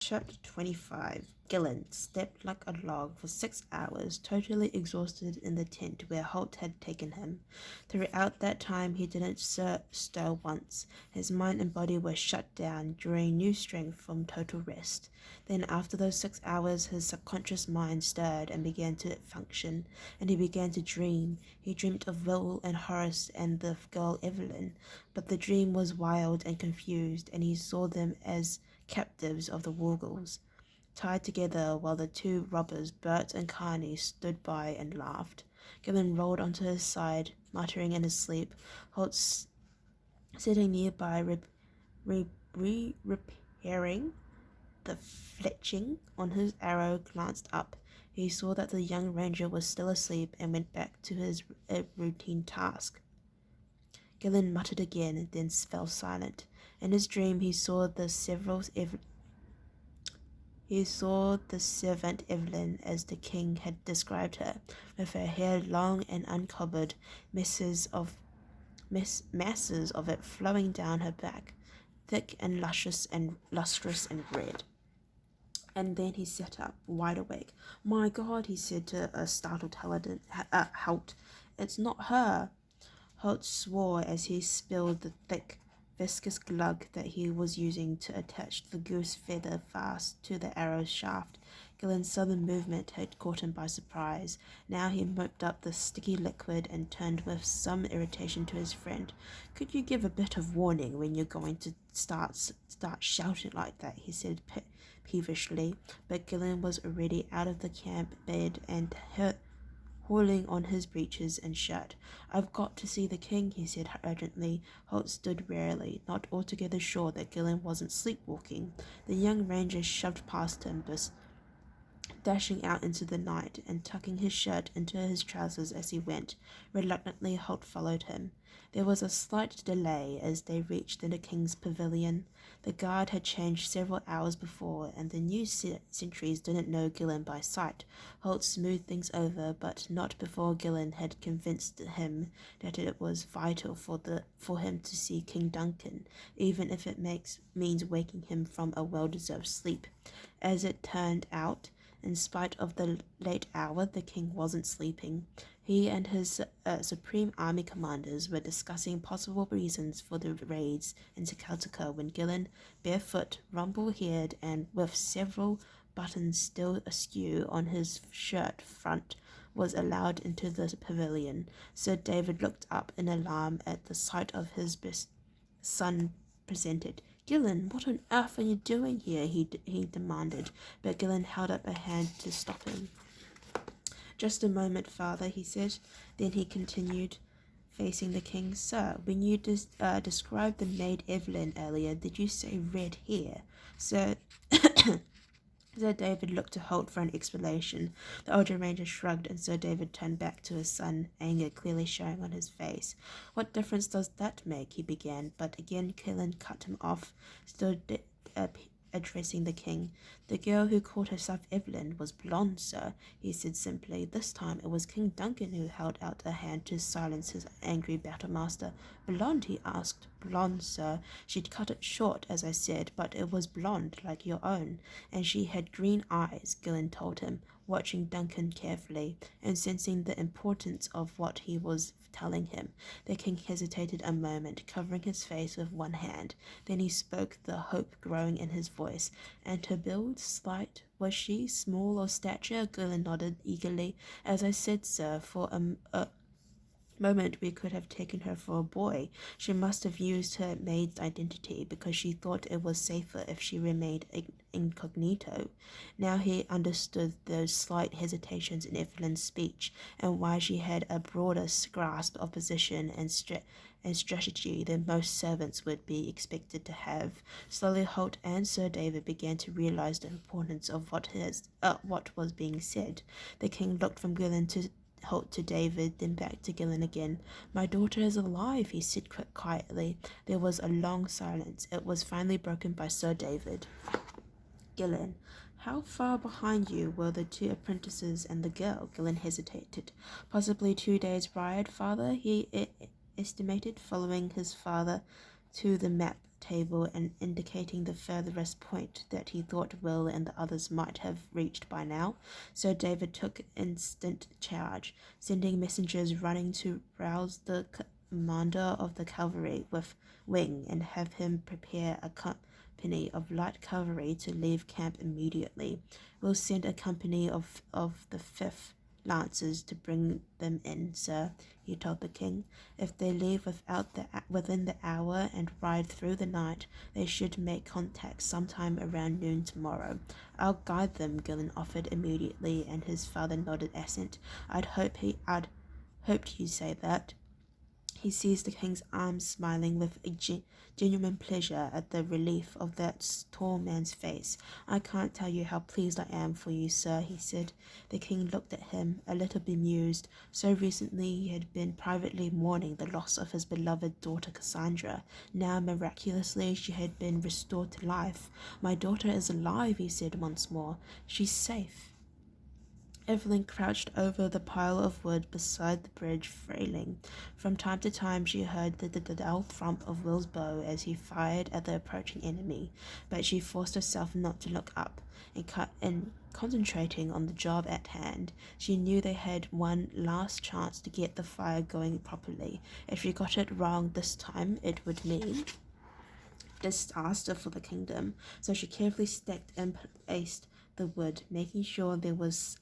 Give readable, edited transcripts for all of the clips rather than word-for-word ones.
Chapter 25. Gillen slept like a log for 6 hours, totally exhausted in the tent where Holt had taken him. Throughout that time he didn't stir once. His mind and body were shut down, drawing new strength from total rest. Then after those 6 hours his subconscious mind stirred and began to function, and he began to dream. He dreamed of Will and Horace and the girl Evelyn, but the dream was wild and confused, and he saw them as captives of the Wargles, tied together while the two robbers, Bert and Carney, stood by and laughed. Gillen rolled onto his side, muttering in his sleep. Holt, sitting nearby, repairing the fletching on his arrow, glanced up. He saw that the young ranger was still asleep and went back to his routine task. Gillen muttered again, then fell silent. In his dream he saw the servant Evelyn as the king had described her, with her hair long and uncovered, masses of it flowing down her back, thick and lustrous and red. And then he sat up, wide awake. "My God," he said to a startled Holt, "it's not her." Holt swore as he spilled the thick, viscous glue that he was using to attach the goose feather fast to the arrow's shaft. Gillen's sudden movement had caught him by surprise. Now he mopped up the sticky liquid and turned with some irritation to his friend. "Could you give a bit of warning when you're going to start shouting like that?" he said peevishly. But Gillen was already out of the camp bed and hauling on his breeches and shirt. "I've got to see the king," he said urgently. Holt stood warily, not altogether sure that Gillen wasn't sleepwalking. The young ranger shoved past him, dashing out into the night and tucking his shirt into his trousers as he went. Reluctantly, Holt followed him. There was a slight delay as they reached the king's pavilion. The guard had changed several hours before, and the new sentries didn't know Gillen by sight. Holt smoothed things over, but not before Gillen had convinced him that it was vital for him to see King Duncan, even if it means waking him from a well-deserved sleep. As it turned out, in spite of the late hour, the king wasn't sleeping. He and his Supreme Army commanders were discussing possible reasons for the raids into Celtica when Gillen, barefoot, rumple-haired, and with several buttons still askew on his shirt front, was allowed into the pavilion. Sir David looked up in alarm at the sight of his son presented. "Gillen, what on earth are you doing here?" he demanded, but Gillen held up a hand to stop him. "Just a moment, father," he said. Then he continued, facing the king. "Sir, when you described the maid Evelyn earlier, did you say red hair?" Sir David looked to Holt for an explanation. The older ranger shrugged, and Sir David turned back to his son, anger clearly showing on his face. "What difference does that make?" he began, but again Gillen cut him off, still addressing the king. "The girl who called herself Evelyn was blonde, sir," he said simply. This time it was King Duncan who held out a hand to silence his angry battlemaster. "Blonde?" he asked. "Blonde, sir. She'd cut it short, as I said, but it was blonde, like your own. And she had green eyes," Gillen told him, watching Duncan carefully, and sensing the importance of what he was telling him. The king hesitated a moment, covering his face with one hand. Then he spoke, the hope growing in his voice. "And her build, slight, was she? Small of stature?" Gillen nodded eagerly. "As I said, sir, for a moment we could have taken her for a boy. She must have used her maid's identity because she thought it was safer if she remained incognito." Now he understood those slight hesitations in Evelyn's speech, and why she had a broader grasp of position and strategy than most servants would be expected to have. Slowly Holt and Sir David began to realize the importance of what was being said. The king looked from Gillen to Holt to David, then back to Gillen again. "My daughter is alive," he said quietly. There was a long silence. It was finally broken by Sir David. "Gillen, how far behind you were the two apprentices and the girl?" Gillen hesitated. "Possibly 2 days' ride, father," he estimated, following his father to the map table and indicating the furthest point that he thought Will and the others might have reached by now. So David took instant charge, sending messengers running to rouse the commander of the cavalry with wing and have him prepare a company of light cavalry to leave camp immediately. We'll send a company of the 5th Lancers to bring them in, sir, he told the king. If they leave within the hour and ride through the night, they should make contact sometime around noon tomorrow. I'll guide them, Gillen offered immediately, and his father nodded assent. I'd hoped you'd say that. He seized the king's arm, smiling with a genuine pleasure at the relief of that tall man's face. I can't tell you how pleased I am for you, sir, he said. The king looked at him, a little bemused. So recently he had been privately mourning the loss of his beloved daughter Cassandra. Now, miraculously, she had been restored to life. My daughter is alive, he said once more. She's safe. Evelyn crouched over the pile of wood beside the bridge railing. From time to time she heard the dull thump of Will's bow as he fired at the approaching enemy, but she forced herself not to look up. And concentrating on the job at hand, she knew they had one last chance to get the fire going properly. If she got it wrong this time, it would mean disaster for the kingdom. So she carefully stacked and placed the wood, making sure there was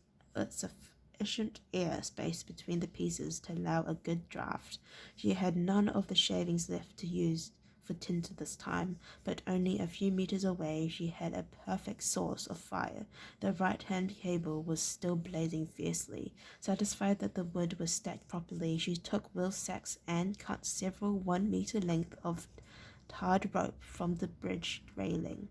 sufficient air space between the pieces to allow a good draft. She had none of the shavings left to use for tinder this time, but only a few meters away she had a perfect source of fire. The right-hand cable was still blazing fiercely. Satisfied that the wood was stacked properly, she took Will's sacks and cut several 1 meter length of tarred rope from the bridge railing.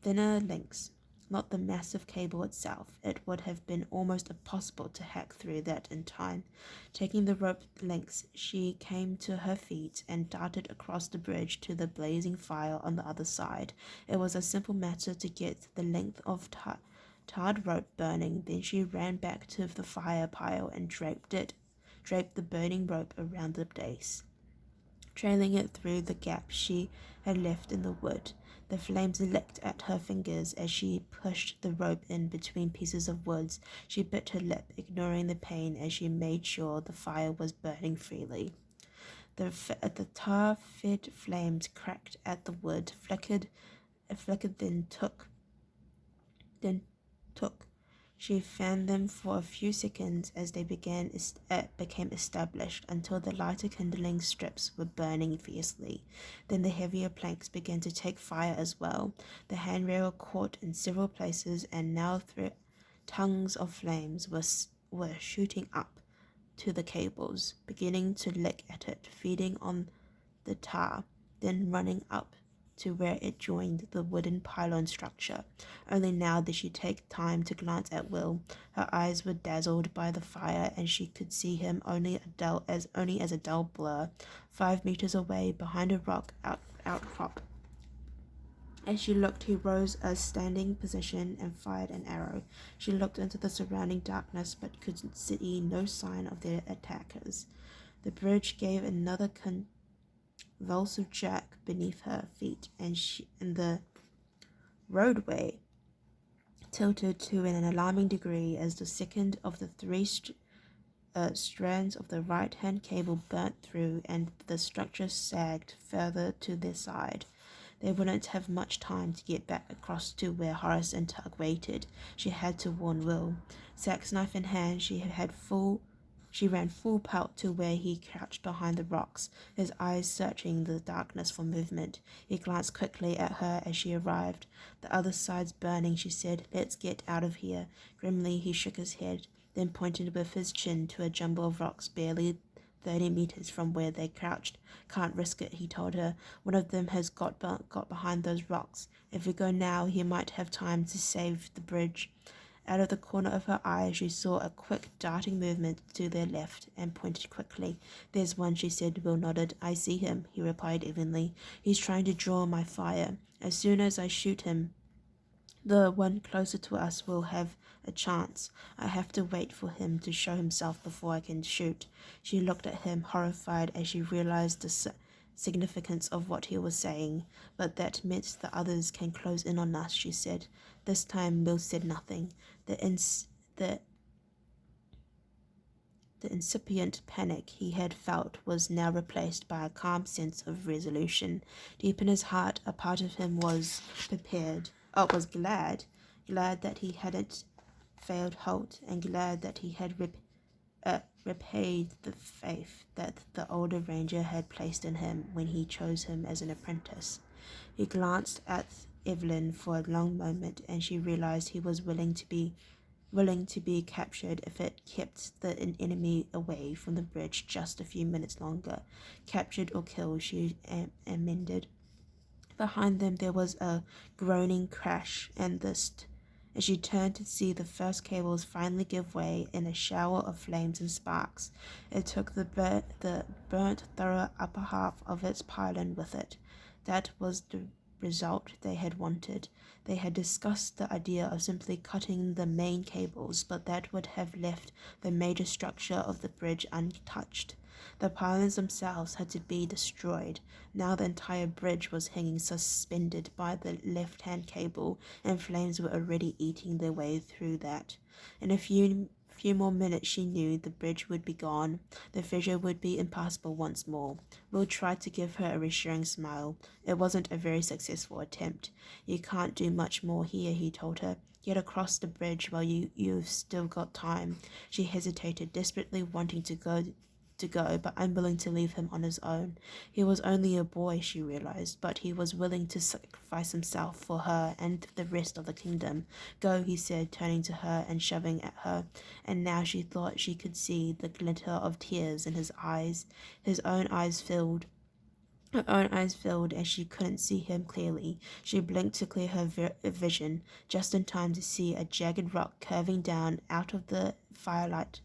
Thinner lengths, not the massive cable itself. It would have been almost impossible to hack through that in time. Taking the rope lengths, she came to her feet and darted across the bridge to the blazing fire on the other side. It was a simple matter to get the length of tarred rope burning. Then she ran back to the fire pile and draped the burning rope around the base, trailing it through the gap she had left in the wood. The flames licked at her fingers as she pushed the rope in between pieces of wood. She bit her lip, ignoring the pain as she made sure the fire was burning freely. The tar-fed flames cracked at the wood, flickered, then took. She fanned them for a few seconds as they became established until the lighter kindling strips were burning fiercely. Then the heavier planks began to take fire as well. The handrail caught in several places, and now tongues of flames were shooting up to the cables, beginning to lick at it, feeding on the tar, then running up to where it joined the wooden pylon structure. Only now did she take time to glance at Will. Her eyes were dazzled by the fire, and she could see him only as a dull blur, 5 meters away behind a rock outcrop. As she looked, he rose a standing position and fired an arrow. She looked into the surrounding darkness, but could see no sign of their attackers. The bridge gave another convulsive jerk beneath her feet, and the roadway tilted to an alarming degree as the second of the 3 strands of the right-hand cable burnt through, and the structure sagged further to their side. They wouldn't have much time to get back across to where Horace and Tug waited. She had to warn Will. Sax knife in hand, she ran full pelt to where he crouched behind the rocks, his eyes searching the darkness for movement. He glanced quickly at her as she arrived. The other side's burning, she said. Let's get out of here. Grimly, he shook his head, then pointed with his chin to a jumble of rocks barely 30 meters from where they crouched. Can't risk it, he told her. One of them has got behind those rocks. If we go now, he might have time to save the bridge. Out of the corner of her eye, she saw a quick darting movement to their left and pointed quickly. There's one, she said. Will nodded. I see him, he replied evenly. He's trying to draw my fire. As soon as I shoot him, the one closer to us will have a chance. I have to wait for him to show himself before I can shoot. She looked at him, horrified, as she realized the significance of what he was saying, but that meant the others can close in on us, she said. This time Will said nothing. The incipient panic he had felt was now replaced by a calm sense of resolution. Deep in his heart, a part of him was glad that he hadn't failed Holt, and glad that he had repaid the faith that the older ranger had placed in him when he chose him as an apprentice. He glanced at Evelyn for a long moment, and she realized he was willing to be captured if it kept the enemy away from the bridge just a few minutes longer. Captured or killed, she amended. Behind them there was a groaning crash, and as she turned to see the first cables finally give way in a shower of flames and sparks. It took the burnt thorough upper half of its pylon with it. That was the result they had wanted. They had discussed the idea of simply cutting the main cables, but that would have left the major structure of the bridge untouched. The pylons themselves had to be destroyed. Now the entire bridge was hanging suspended by the left-hand cable, and flames were already eating their way through that. In a few more minutes she knew the bridge would be gone. The fissure would be impassable once more. Will tried to give her a reassuring smile. It wasn't a very successful attempt. You can't do much more here, he told her. Get across the bridge while you've still got time. She hesitated, desperately wanting to go, but unwilling to leave him on his own. He was only a boy, she realized, but he was willing to sacrifice himself for her and the rest of the kingdom. Go, he said, turning to her and shoving at her, and now she thought she could see the glitter of tears in his eyes. Her own eyes filled as she couldn't see him clearly. She blinked to clear her vision, just in time to see a jagged rock curving down out of the firelit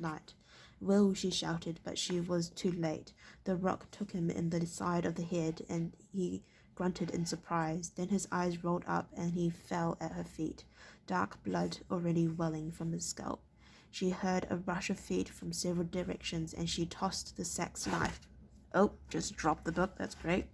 night. Will, she shouted, but she was too late. The rock took him in the side of the head, and he grunted in surprise. Then his eyes rolled up, and he fell at her feet, dark blood already welling from his scalp. She heard a rush of feet from several directions, and she tossed the sack's knife. Oh, just dropped the book, that's great.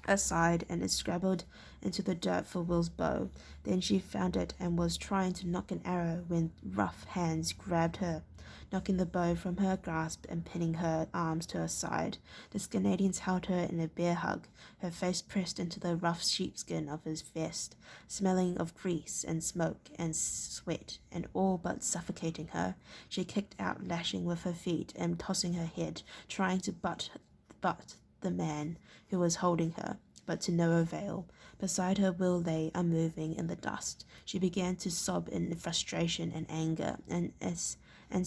Aside, and it scrabbled into the dirt for Will's bow. Then she found it and was trying to knock an arrow when rough hands grabbed her, knocking the bow from her grasp and pinning her arms to her side. The Canadians held her in a bear hug, her face pressed into the rough sheepskin of his vest, smelling of grease and smoke and sweat, and all but suffocating her. She kicked out, lashing with her feet and tossing her head, trying to butt the man who was holding her, but to no avail. Beside her, Will lay unmoving in the dust. She began to sob in frustration and anger and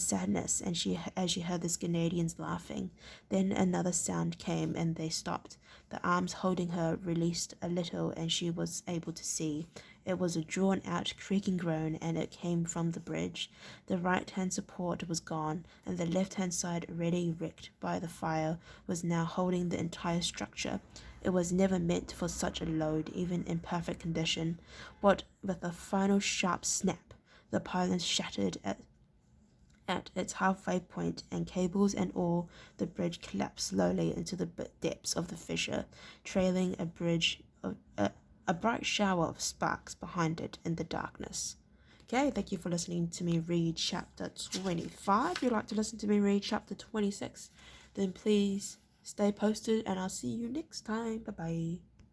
sadness, and as she heard the Canadians laughing. Then another sound came, and they stopped. The arms holding her released a little, and she was able to see. It was a drawn-out, creaking groan, and it came from the bridge. The right-hand support was gone, and the left-hand side, already wrecked by the fire, was now holding the entire structure. It was never meant for such a load, even in perfect condition. With a final sharp snap, the pylon shattered at its halfway point, and cables and all, the bridge collapsed slowly into the depths of the fissure, trailing a bright shower of sparks behind it in the darkness. Okay, thank you for listening to me read chapter 25. If you'd like to listen to me read chapter 26, then please stay posted, and I'll see you next time. Bye-bye.